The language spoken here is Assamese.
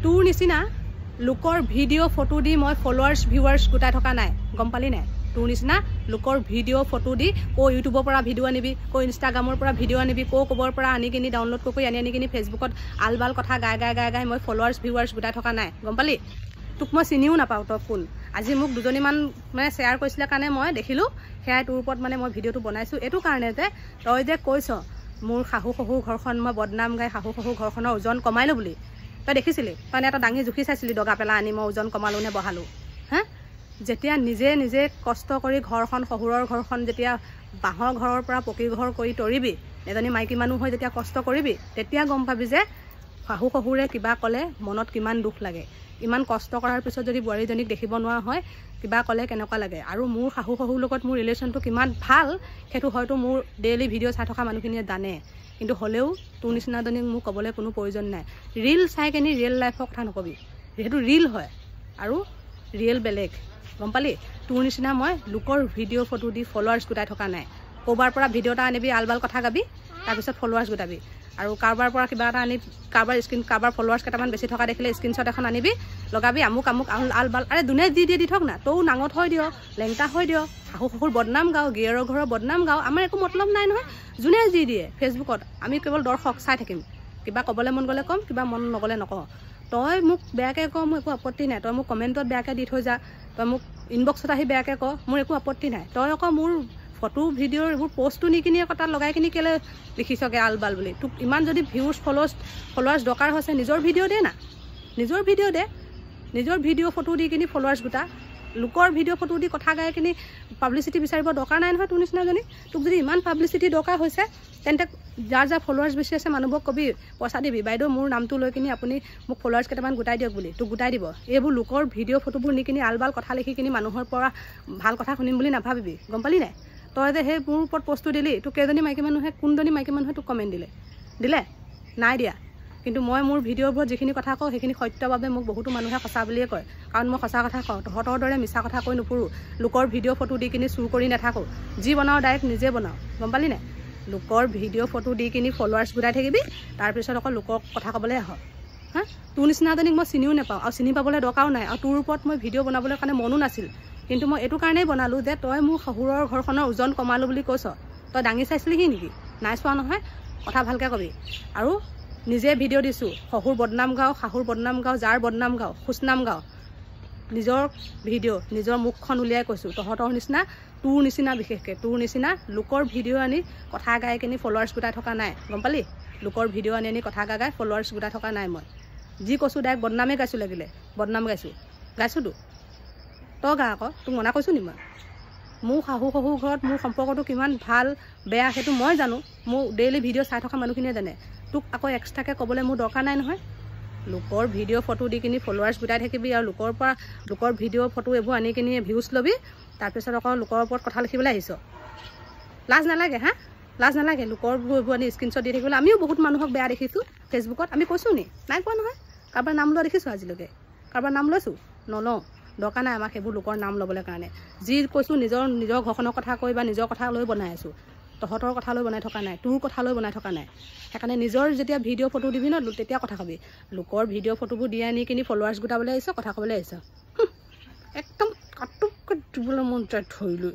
তোৰ নিচিনা লোকৰ ভিডিঅ' ফটো দি মই ফলোৱাৰ্ছ ভিউৱাৰ্ছ গোটাই থকা নাই গম পালি নাই তোৰ নিচিনা লোকৰ ভিডিঅ' ফটো দি কো ইউটিউবৰ পৰা ভিডিঅ' আনিবি কো ইনষ্টাগ্ৰামৰ পৰা ভিডিঅ' আনিবি কো কবৰ পৰা আনি কিনি ডাউনলোড কৰি আনি কিনি ফেচবুকত আলবাল কথা গাই মই ফলোৱাৰ্ছ ভিউৱাৰ্ছ গোটাই থকা নাই গম পালি তোক মই চিনিও নাপাওঁ তই কোন আজি মোক দুজনীমান মানে শ্বেয়াৰ কৰিছিলে কাৰণে মই দেখিলোঁ সেয়াই তোৰ ওপৰত মানে মই ভিডিঅ'টো বনাইছোঁ এইটো কাৰণে যে তই যে কৈছ মোৰ শাহু শহুৰ ঘৰখন মই বদনাম গাই শাহু শহুৰ ঘৰখনৰ ওজন কমাইলোঁ বুলি তই দেখিছিলি তই এটা দাঙি জুখি চাইছিলি দগা পেলা আনি মই ওজন কমালোঁ নে বহালোঁ হা যেতিয়া নিজে কষ্ট কৰি ঘৰখন শহুৰৰ ঘৰখন যেতিয়া বাঁহৰ ঘৰৰ পৰা পকী ঘৰ কৰি তৰিবি এজনী মাইকী মানুহ হৈ যেতিয়া কষ্ট কৰিবি তেতিয়া গম পাবি যে শাহু শহুৰে কিবা ক'লে মনত কিমান দুখ লাগে ইমান কষ্ট কৰাৰ পিছত যদি বোৱাৰীজনীক দেখিব নোৱাৰা হয় কিবা ক'লে কেনেকুৱা লাগে আৰু মোৰ শাহু শহুৰ লগত মোৰ ৰিলেশ্যনটো কিমান ভাল সেইটো হয়তো মোৰ ডেইলি ভিডিঅ' চাই থকা মানুহখিনিয়ে জানে কিন্তু হ'লেও তোৰ নিচিনাজনীক মোক ক'বলৈ কোনো প্ৰয়োজন নাই ৰিল চাই কিনি ৰিয়েল লাইফৰ কথা নকবি যিহেতু ৰিল হয় আৰু ৰিয়েল বেলেগ গম পালি তোৰ নিচিনা মই লোকৰ ভিডিঅ' ফটো দি ফলোৱাৰ্ছ গোটাই থকা নাই ক'ৰবাৰ পৰা ভিডিঅ' এটা আনিবি আলবাল কথা গাবি তাৰপিছত ফলোৱাৰ্ছ গোটাবি আৰু কাৰোবাৰ পৰা কিবা এটা আনি কাৰোবাৰ ফলোৱাৰ্ছ কেইটামান বেছি থকা দেখিলে স্ক্ৰীনশ্বট এখন আনিবি লগাবি আমুক আলবাল আৰে দুনে দি দি থক না তৌ নাঙত হৈ দিয় লেংটা হৈ দিয় শাহু শহুৰ বদনাম গাওঁ গিয়েৰৰ ঘৰৰ বদনাম গাওঁ আমাৰ একো মতলব নাই নহয় যোনে যি দিয়ে ফেচবুকত আমি কেৱল দৰ্শক চাই থাকিম কিবা ক'বলৈ মন গ'লে ক'ম কিবা মন নগ'লে নকওঁ তই মোক বেয়াকৈ ক মোৰ একো আপত্তি নাই তই মোক কমেণ্টত বেয়াকৈ দি থৈ যা তই মোক ইনবক্সত আহি বেয়াকৈ ক মোৰ একো আপত্তি নাই তই আকৌ মোৰ ফটো ভিডিঅ'ৰ এইবোৰ পষ্টটো নি কিনি আকৌ তাত লগাই কিনি কেলৈ লিখিছগৈ আলবাল বুলি তোক ইমান যদি ভিউজ ফলোৱাৰ্ছ দৰকাৰ হৈছে নিজৰ ভিডিঅ' দে না নিজৰ ভিডিঅ' দে নিজৰ ভিডিঅ' ফটো দি কিনি ফলোৱাৰ্ছ গোটা লোকৰ ভিডিঅ' ফটো দি কথা গাই কিনি পাব্লিচিটি বিচাৰিব দৰকাৰ নাই নহয় তোৰ নিচিনাজনী তোক যদি ইমান পাব্লিচিটি দৰকাৰ হৈছে তেন্তে যাৰ ফলোৱাৰ্ছ বেছি আছে মানুহবোৰক কবি পইচা দিবি বাইদেউ মোৰ নামটো লৈ কিনি আপুনি মোক ফলোৱাৰ্ছ কেইটামান গোটাই দিয়ক বুলি তোক গোটাই দিব এইবোৰ লোকৰ ভিডিঅ' ফটোবোৰ নি কিনি আলবাল কথা লিখি কিনি মানুহৰ পৰা ভাল কথা শুনিম বুলি নাভাবিবি গম পালি নাই তই যে সেই মোৰ ওপৰত পষ্টটো দিলি তোক কেইজনী মাইকী মানুহে কোনজনী মাইকী মানুহে তোক কমেণ্ট দিলে নাই দিয়া কিন্তু মই মোৰ ভিডিঅ'বোৰত যিখিনি কথা কওঁ সেইখিনি সত্যৰ বাবে মোক বহুতো মানুহে সঁচা বুলিয়ে কয় কাৰণ মই সঁচা কথা কওঁ তহঁতৰ দৰে মিছা কথা কৈ নুফুৰোঁ লোকৰ ভিডিঅ' ফটো দি কিনি চুৰ কৰি নাথাকোঁ যি বনাওঁ ডাইৰেক্ট নিজে বনাওঁ গম পালি নাই লোকৰ ভিডিঅ' ফটো দি কিনি ফলোৱাৰ্ছ গোটাই থাকিবি তাৰপিছত আকৌ লোকৰ কথা ক'বলৈ আহ হা তোৰ নিচিনাজনীক মই চিনিও নাপাওঁ আৰু চিনি পাবলৈ দৰকাৰো নাই আৰু তোৰ ওপৰত মই ভিডিঅ' বনাবলৈ কাৰণে মনো নাছিল কিন্তু মই এইটো কাৰণেই বনালোঁ যে তই মোৰ শহুৰৰ ঘৰখনৰ ওজন কমালোঁ বুলি কৈছ তই দাঙি চাইছিলিহি নেকি নাই চোৱা নহয় কথা ভালকৈ কবি আৰু নিজে ভিডিঅ' দিছোঁ শহুৰ বদনাম গাওঁ শাহুৰ বদনাম গাওঁ যাৰ বদনাম গাওঁ সুচনাম গাওঁ নিজৰ ভিডিঅ' নিজৰ মুখখন উলিয়াই কৈছোঁ তহঁতৰ নিচিনা তোৰ নিচিনা বিশেষকৈ তোৰ নিচিনা লোকৰ ভিডিঅ' আনি কথা গাই কিনি ফলোৱাৰ্ছ গোটাই থকা নাই গম পালি লোকৰ ভিডিঅ' আনি কথা গাই ফলোৱাৰ্ছ গোটাই থকা নাই মই যি কৈছোঁ ডাইৰেক্ট বদনামেই গাইছোঁ লাগিলে বদনাম গাইছোঁতো তই গা আকৌ তোক মনা কৈছোঁ নি মই মোৰ শাহু শহুৰ ঘৰত মোৰ সম্পৰ্কটো কিমান ভাল বেয়া সেইটো মই জানো মোৰ ডেইলি ভিডিঅ' চাই থকা মানুহখিনিয়ে জানে তোক আকৌ এক্সট্ৰাকৈ ক'বলৈ মোৰ দৰকাৰ নাই নহয় লোকৰ ভিডিঅ' ফটো দি কিনি ফলোৱাৰ্ছ গোটাই থাকিবি আৰু লোকৰ ভিডিঅ' ফটো এইবোৰ আনি কিনি ভিউজ ল'বি তাৰপিছত আকৌ লোকৰ ওপৰত কথা লিখিবলৈ আহিছ লাজ নালাগে হা লাজ নালাগে লোকৰ এইবোৰ আনি স্ক্ৰীনশ্বট দি থাকিবলৈ আমিও বহুত মানুহক বেয়া দেখিছোঁ ফেচবুকত আমি কৈছোঁ নি নাই কোৱা নহয় কাৰোবাৰ নাম লোৱা দেখিছোঁ আজিলৈকে কাৰোবাৰ নাম লৈছোঁ নলওঁ দৰকাৰ নাই আমাক সেইবোৰ লোকৰ নাম ল'বলৈ কাৰণে যি কৈছোঁ নিজৰ ঘৰখনৰ কথা কৈ বা নিজৰ কথা লৈ বনাই আছোঁ তহঁতৰ কথা লৈ বনাই থকা নাই তোৰ কথা লৈ বনাই থকা নাই সেইকাৰণে নিজৰ যেতিয়া ভিডিঅ' ফটো দিবি ন তেতিয়া কথা কবি লোকৰ ভিডিঅ' ফটোবোৰ দি আনি কিনি ফলোৱাৰ্ছ গোটাবলৈ আহিছ কথা ক'বলৈ আহিছ একদম কাটুক দিবলৈ মন যায় ধৰি লৈ